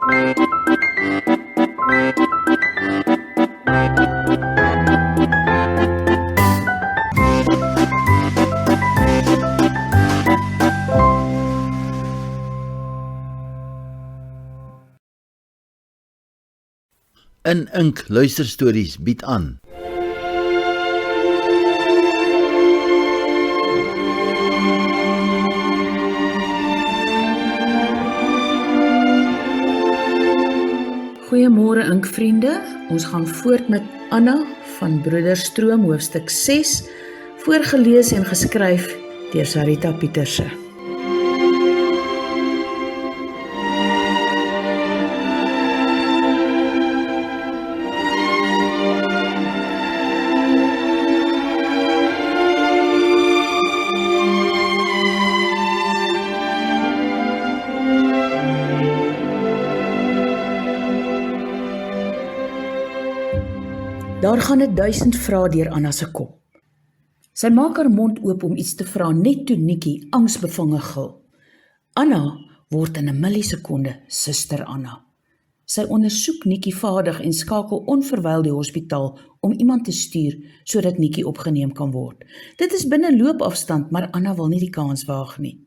In Ink Luisterstories bied aan. Goeiemôre Inkvriende, ons gaan voort met Anna van Broederstroom hoofstuk 6, voorgelees en geskryf deur Sarita Pieterse. Daar gaan 1000 vrae deur Anna se kop. Sy maak haar mond oop om iets te vra, net toe Nikkie angsbevange gil. Anna word in 'n millisekonde Suster Anna. Sy ondersoek Nikkie vaardig en skakel onverwyld die hospitaal om iemand te stuur sodat Nikkie opgeneem kan word. Dit is binne loopafstand, maar Anna wil nie die kans waag nie.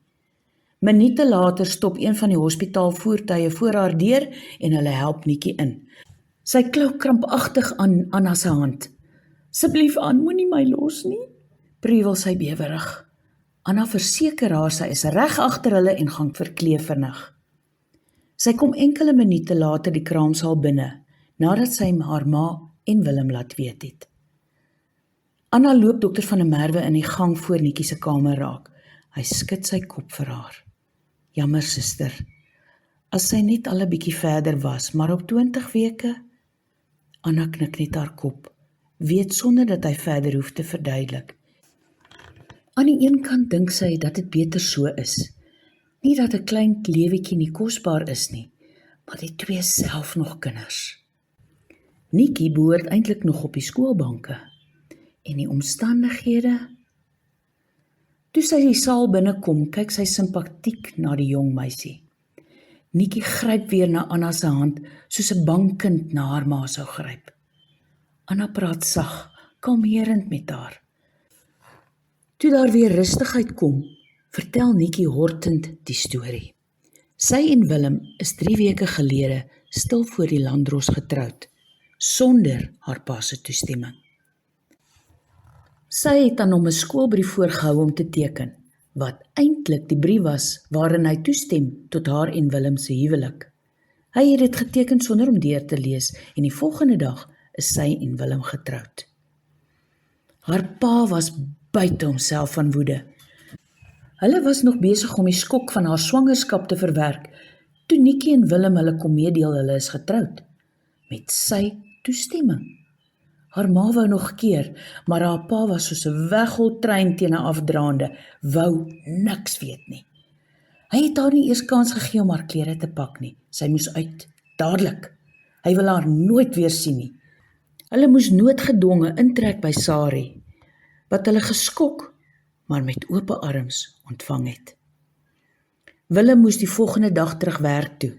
Minute later stop een van die hospitaalvoertuie voor haar deur en hulle help Nikkie in. Sy klou krampagtig aan Anna se hand. "Asseblief aan, moenie my los nie," pruwel sy bewerig. Anna verseker haar sy is reg agter hulle en gaan verkleef vinnig. Sy kom enkele minute later die kraamsaal binne, nadat sy haar ma en Willem laat weet het. Anna loop dokter van der Merwe in die gang voor Nikkie se kamer raak. Hy skud sy kop vir haar. "Jammer suster, as sy net al 'n bietjie verder was, maar op 20 weke... Anna knik net haar kop, weet sonder dat hy verder hoef te verduidelik. Aan die een kant dink sy dat dit beter so is. Nie dat 'n klein lewetjie nie kosbaar is nie, maar die twee self nog kinders. Nikkie behoort eintlik nog op die skoolbanke. En die omstandighede... Toe sy die saal binnekom, kyk sy simpatiek na die jong meisie. Nikkie gryp weer na Anna se hand, soos 'n bang kind na haar ma sou gryp. Anna praat sag, kalmerend met haar. Toe daar weer rustigheid kom, vertel Nikkie hortend die storie. Sy en Willem is 3 weke gelede stil voor die landdros getroud, sonder haar pa se toestemming. Sy het aan hom 'n skoolbrief voorgehou om te teken, wat eintlik die brief was waarin hy toestem tot haar en Willem se huwelik. Hy het dit geteken sonder om deur te lees en die volgende dag is sy en Willem getroud. Haar pa was buite homself van woede. Hulle was nog besig om die skok van haar swangerskap te verwerk, toe Nikkie en Willem hulle kom meedeel hulle is getroud, met sy toestemming. Haar ma wou nog keer, maar haar pa was soos 'n wegholtrein teen 'n afdraande, wou niks weet nie. Hy het haar nie eers kans gegee om haar klere te pak nie. Sy moes uit, dadelik. Hy wil haar nooit weer sien nie. Hulle moes noodgedwonge intrek by Sari, wat hulle geskok, maar met oop arms ontvang het. Willem moes die volgende dag terug werk toe.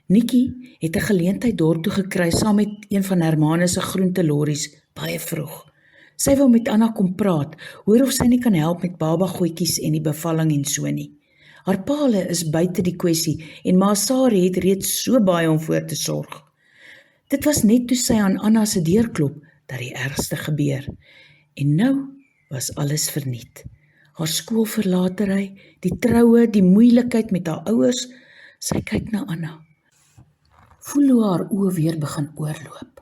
Nikkie het 'n geleentheid dorp toe gekry saam met een van Hermanus se groentelorries baie vroeg. Sy wou met Anna kom praat, hoor of sy nie kan help met babagoetjies en die bevalling en so nie. Haar paale is buite die kwessie en ma Sari het reeds so baie om voor te sorg. Dit was net toe sy aan Anna se deur klop dat die ergste gebeur. En nou was alles verniet. Haar skoolverlatery, die troue, die moeilikheid met haar ouers. Sy kyk na Anna. Voel hoe haar oë weer begin oorloop.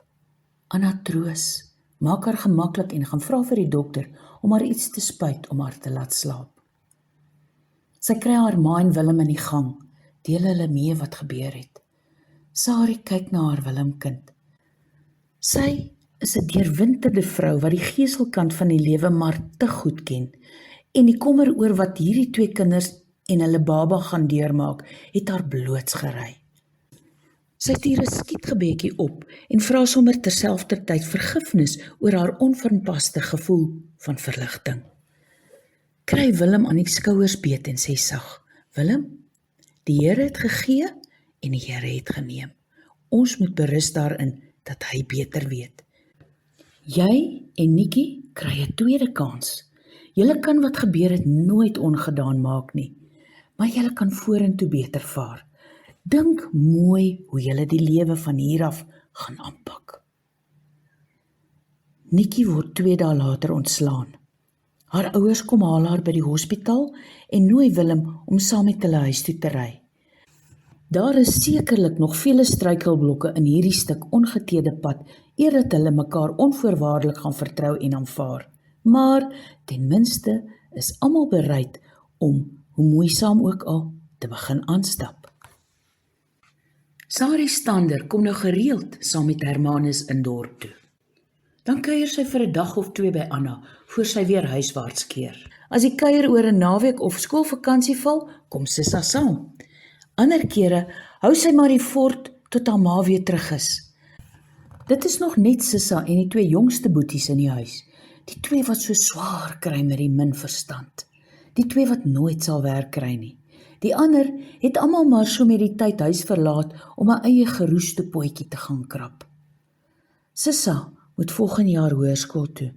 Anna troos, maak haar gemaklik en gaan vra vir die dokter om haar iets te spuit om haar te laat slaap. Sy kry haar ma en Willem in die gang, deel hulle mee wat gebeur het. Sari kyk na haar Willemkind. Sy is 'n deurwinterde vrou wat die geeselkant van die lewe maar te goed ken, en die kommer oor wat hierdie 2 kinders en hulle baba gaan deurmaak, het haar blootsgery. Sy stuur 'n skietgebedjie op en vra sommer terselfdertyd vergifnis oor haar onverpaste gevoel van verligting. Kry Willem aan die skouers beet en sê sag, Willem, die Here het gegee en die Here het geneem. Ons moet berus daarin dat hy beter weet. Jy en Nikkie kry 'n tweede kans. Julle kan wat gebeur het nooit ongedaan maak nie, maar julle kan vorentoe beter vaar. Dink mooi hoe julle die lewe van hier af gaan aanpak. Nikkie word 2 dae later ontslaan. Haar ouers kom haal haar by die hospitaal en nooi Willem om saam met hulle huis toe te ry. Daar is sekerlik nog vele struikelblokke in hierdie stuk ongeteede pad eer dat hulle mekaar onvoorwaardelik gaan vertrou en aanvaar. Maar ten minste is almal bereid om, hoe moeisaam ook al, te begin aanstap. Sarie Stander kom nou gereeld saam met Hermanus in dorp toe. Dan kuier sy vir 'n dag of 2 by Anna, voor sy weer huiswaarts keer. As die kuier oor 'n naweek of skoolvakansie val, kom Sissa saam. Ander kere hou sy maar die fort tot haar ma weer terug is. Dit is nog net Sissa en die 2 jongste boeties in die huis. Die 2 wat so swaar kry met die min verstand. Die 2 wat nooit sal werk kry nie. Die ander het almal maar so met die tyd huis verlaat om 'n eie geroeste potjie te gaan krap. Sissa moet volgende jaar hoërskool toe.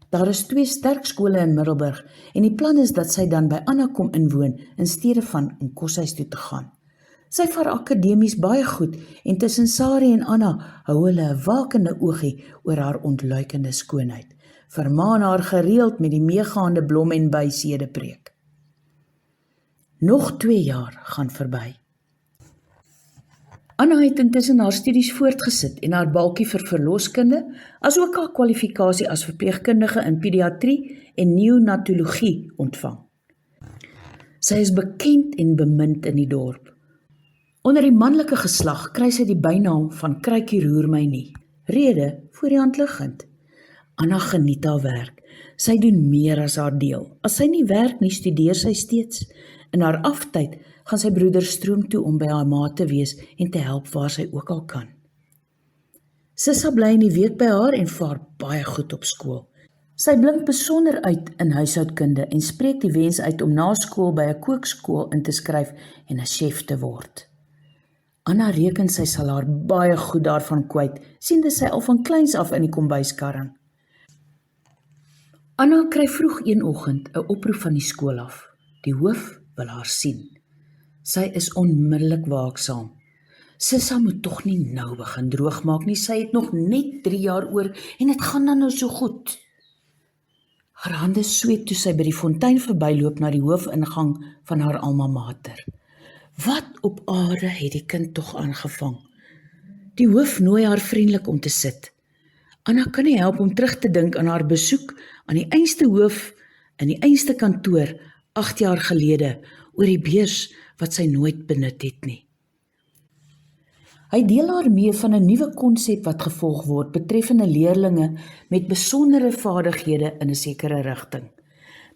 Daar is 2 sterk skole in Middelburg en die plan is dat sy dan by Anna kom inwoon in steede van in koshuis toe te gaan. Sy vaar akademies baie goed en tussen Sarie en Anna hou hulle 'n wakende oogie oor haar ontluikende skoonheid. Vermaan haar gereeld met die meegaande blom en by sedepreek. Nog 2 jaar gaan verby. Anna het intussen haar studies voortgesit en haar balkie vir verloskunde, asook haar kwalifikasie as verpleegkundige in pediatrie en neonatologie ontvang. Sy is bekend en bemind in die dorp. Onder die manlike geslag kry sy die bynaam van Kruikie roer my nie. Rede voor die hand liggend. Anna geniet haar werk. Sy doen meer as haar deel. As sy nie werk nie, studeer sy steeds. In haar aftyd gaan sy broeder stroom toe om by haar ma te wees en te help waar sy ook al kan. Sissa bly in die week by haar en vaar baie goed op skool. Sy blink besonder uit in huishoudkunde en spreek die wens uit om na skool by 'n kookskool in te skryf en 'n chef te word. Anna reken sy sal haar baie goed daarvan kwyt, siende sy al van kleins af in die kombuiskarring. Anna kry vroeg een oggend 'n oproep van die skool af. Die hoof wil haar sien. Sy is onmiddellik waaksaam. Sissa moet tog nie nou begin droogmaak nie, sy het nog net 3 jaar oor en dit gaan dan nou so goed. Haar hande sweet toe sy by die fontein verbyloop na die hoofingang van haar alma mater. Wat op aarde het die kind tog aangevang? Die hoof nooi haar vriendelik om te sit. Anna kan nie help om terug te dink aan haar besoek aan die einste hoof in die einste kantoor 8 jaar gelede oor die beurs wat sy nooit benut het nie. Hy deel haar mee van 'n nuwe konsep wat gevolg word betreffende leerlinge met besondere vaardighede in 'n sekere rigting.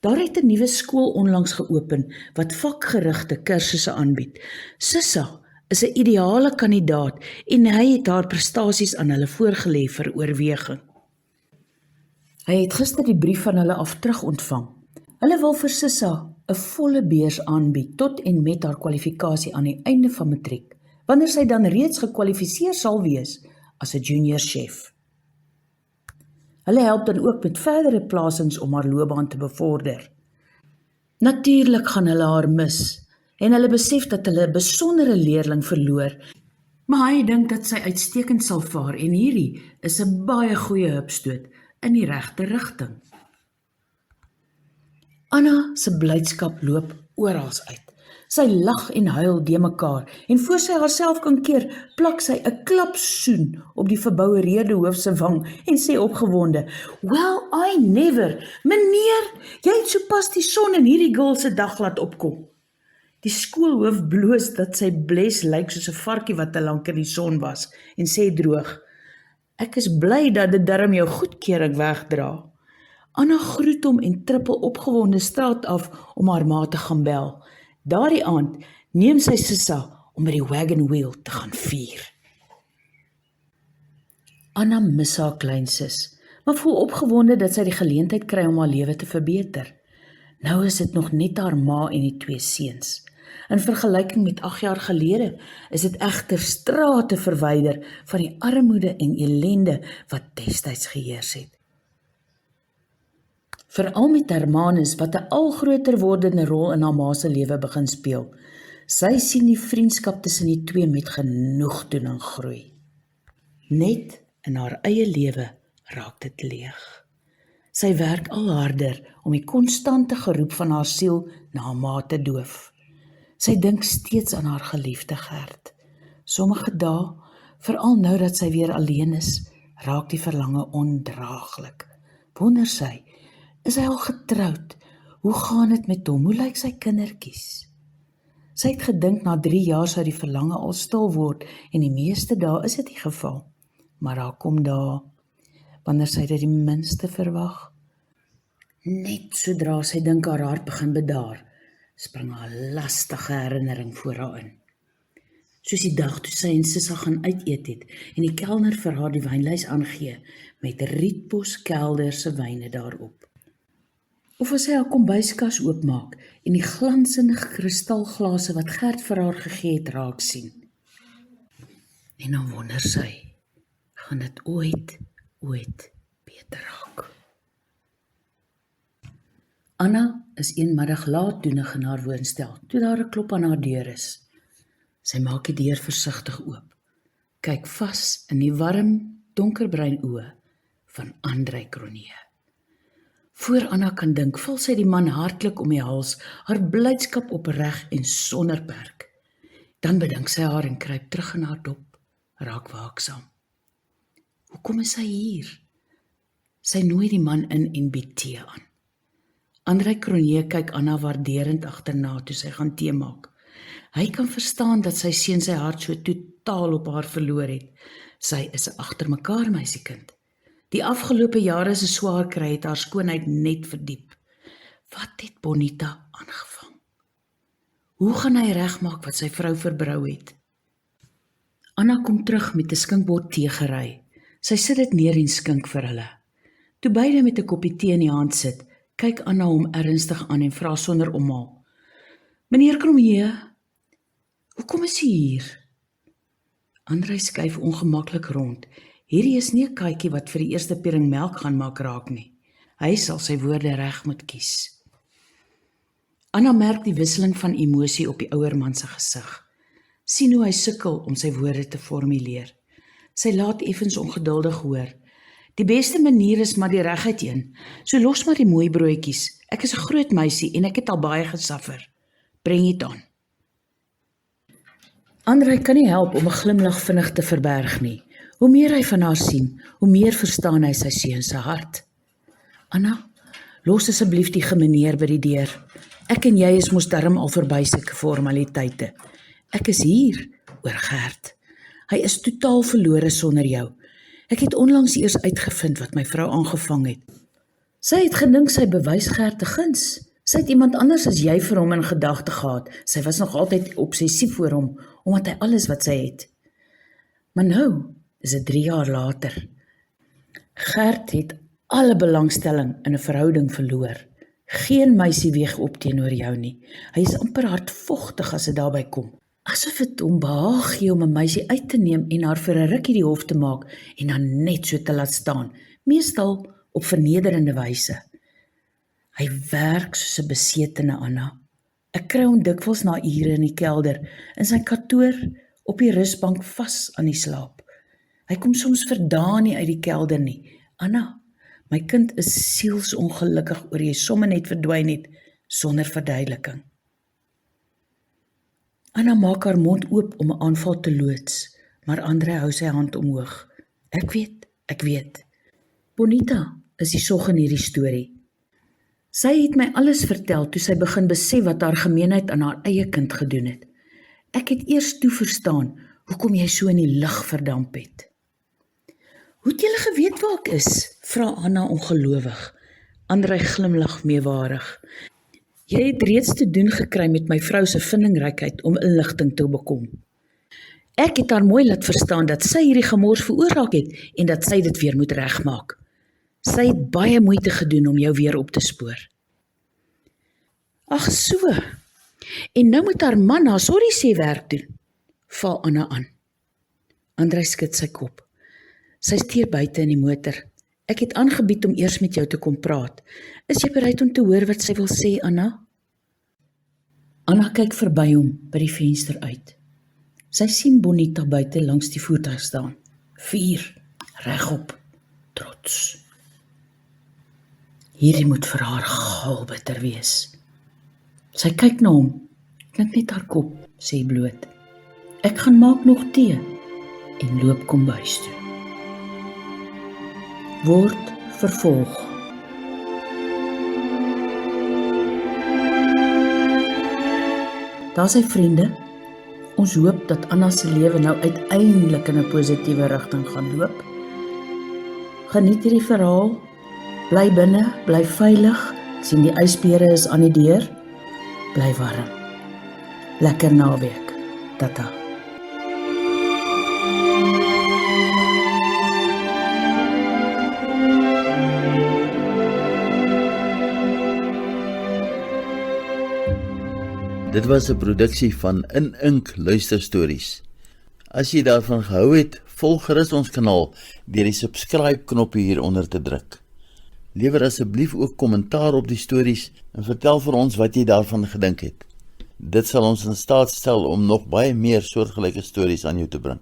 Daar het 'n nuwe skool onlangs geopen wat vakgerigte kursusse aanbied. Sissa is 'n ideale kandidaat en hy het haar prestasies aan hulle voorgelê vir oorweging. Hy het gister die brief van hulle af terug ontvang. Hulle wil vir Sissa 'n volle beurs aanbied tot en met haar kwalifikasie aan die einde van matriek, wanneer sy dan reeds gekwalifiseer sal wees as 'n junior chef. Hulle help dan ook met verdere plasings om haar loopbaan te bevorder. Natuurlik gaan hulle haar mis en hulle besef dat hulle 'n besondere leerling verloor, maar hy dink dat sy uitstekend sal vaar en hierdie is 'n baie goeie hupstoot in die regte rigting. Anna se blydskap loop oral uit. Sy lag en huil de mekaar en voor sy haarself kan keer, plak sy 'n klapsoen op die verboureerde hoof se wang en sê opgewonde, "Well, I never, meneer, jy het sopas die son in hierdie girl se dag laat opkom." Die skoolhoof bloos dat sy bles lyk soos 'n varkie wat te lank in die son was en sê droog, "Ek is bly dat dit darm jou goedkeuring wegdra." Anna groet hom en trippel opgewonde straat af om haar ma te gaan bel. Daardie aand neem sy Sissa om by die wagon wheel te gaan vier. Anna mis haar kleinsus, maar voel opgewonde dat sy die geleentheid kry om haar lewe te verbeter. Nou is dit nog net haar ma en die 2 seuns. In vergelyking met 8 jaar gelede is dit egter strate verwyder van die armoede en ellende wat destyds geheers het. Veral met Hermanus wat 'n al groter wordende rol in haar ma se lewe begin speel. Sy sien die vriendskap tussen die twee met genoegdoening groei. Net in haar eie lewe raak dit leeg. Sy werk al harder om die konstante geroep van haar siel na haar ma te doof. Sy dink steeds aan haar geliefde Gert. Sommige dae, veral nou dat sy weer alleen is, raak die verlange ondraaglik. Wonder sy, is hy al getroud? Hoe gaan dit met hom? Hoe lyk sy kindertjies? Sy het gedink na 3 jaar sou die verlange al stil word en die meeste dae is dit die geval. Maar daar kom dae, wanneer sy dit die minste verwag. Net sodra sy dink haar hart begin bedaar, spring haar lastige herinnering voor haar in. Soos die dag toe sy en Sissa gaan uiteet het en die kelner vir haar die wynlys aangee met Rietbos Kelder se wyne daarop. Of as sy haar kombuiskas oopmaak en die glansende kristalglase wat Gert vir haar gegee het raak sien. En dan wonder sy, gaan dit ooit beter raak. Anna is eenmiddag laatdoenig in haar woonstel, toe daar 'n klop aan haar deur is. Sy maak die deur versigtig oop, kyk vas in die warm, donkerbruin oë van Andrei Cronje. Voor Anna kan dink, val sy die man hartlik om die hals, haar blydskap opreg en sonder perk. Dan bedink sy haar en kruip terug in haar dop, raak waaksaam. Hoekom is sy hier? Sy nooi die man in en bied tee aan. Andrei Cronje kyk Anna waarderend agterna toe sy gaan tee maak. Hy kan verstaan dat sy seun sy hart so totaal op haar verloor het. Sy is 'n agtermekaar meisiekind. Die afgelope jare se swaar kry het haar skoonheid net verdiep. Wat het Bonita aangevang? Hoe gaan hy regmaak wat sy vrou verbrou het? Anna kom terug met 'n skinkbord tee gery. Sy sit dit neer en skink vir hulle. Toe beide met 'n koppie tee in die hand sit, kyk Anna hom ernstig aan en vra sonder omhaal: "Meneer Cronje, hoekom is u hier?" Andrei skuif ongemaklik rond. Hierdie is nie 'n katjie wat vir die eerste piering melk gaan maak raak nie. Hy sal sy woorde reg moet kies. Anna merk die wisseling van emosie op die ouer man se gesig. Sien hoe hy sukkel om sy woorde te formuleer. Sy laat effens ongeduldig hoor: "Die beste manier is maar die reguit een. So los maar die mooi broodjies. Ek is 'n groot meisie en ek het al baie gesuffer. Bring dit aan." Andrei kan nie help om 'n glimlag vinnig te verberg nie. Hoe meer hy van haar sien, hoe meer verstaan hy sy seun se hart. "Anna, los asseblief die gemeneer by die deur. Ek en jy is mos darm al verby sulke formaliteite. Ek is hier oor Gert. Hy is totaal verlore sonder jou. Ek het onlangs eers uitgevind wat my vrou aangevang het. Sy het gedink sy bewys Gert 'n guns. Sy het iemand anders as jy vir hom in gedagte gehad. Sy was nog altyd obsessief voor hom, omdat hy alles wat sy het. Maar nou is dit 3 jaar later. Gert het alle belangstelling in 'n verhouding verloor. Geen meisie weeg op teenoor jou nie. Hy is amper hardvochtig as dit daarby kom. Asof dit hom behaag gee om 'n meisie uit te neem en haar vir 'n rukkie die hof te maak en dan net so te laat staan, meestal op vernederende wyse. Hy werk soos 'n besetene, Anna. Ek kry hom dikwels na ure in die kelder, in sy kantoor, op die rusbank vas aan die slaap. Hy kom soms vir dae nie uit die kelder nie. Anna, my kind is sielsongelukkig oor jy sommer net verdwyn het, sonder verduideliking. Anna maak haar mond oop om 'n aanval te loods, maar Andrei hou sy hand omhoog. Ek weet. Bonita is die sog in hierdie storie. Sy het my alles vertel toe sy begin besef wat haar gemeenheid aan haar eie kind gedoen het. Ek het eers toe verstaan hoekom jy so in die lug verdamp het. Hoe het julle geweet waar ek is? Vra Anna ongelowig. Andrei glimlag meewarig. Jy het reeds te doen gekry met my vrou se vindingrykheid om inligting te bekom. Ek het haar mooi laat verstaan dat sy hierdie gemors veroorsaak het en dat sy dit weer moet regmaak. Sy het baie moeite gedoen om jou weer op te spoor. Ag so, En nou moet haar man haar sorry sê werk doen, val Anna aan. Andrei skud sy kop. Sy steur buite in die motor. Ek het aangebied om eers met jou te kom praat. Is jy bereid om te hoor wat sy wil sê, Anna? Anna kyk verby hom by die venster uit. Sy sien Bonita buite langs die voertuig staan. 4, regop, trots. Hierdie moet vir haar gaal bitter wees. Sy kyk na hom, klink net haar kop, sê bloot. Ek gaan maak nog tee en loop kombuis toe. Word vervolg. Daar sy vriende, ons hoop dat Anna se lewe nou uiteindelik in 'n positiewe rigting gaan loop. Geniet hierdie verhaal, bly binne, bly veilig, sien die ysbere is aan die deur, bly warm. Lekker naweek, tata. Dit was 'n produksie van In Ink Luisterstories. As jy daarvan gehou het, volg gerus ons kanaal deur die subscribe knoppie hieronder te druk. Lewer asseblief ook kommentaar op die stories en vertel vir ons wat jy daarvan gedink het. Dit sal ons in staat stel om nog baie meer soortgelyke stories aan jou te bring.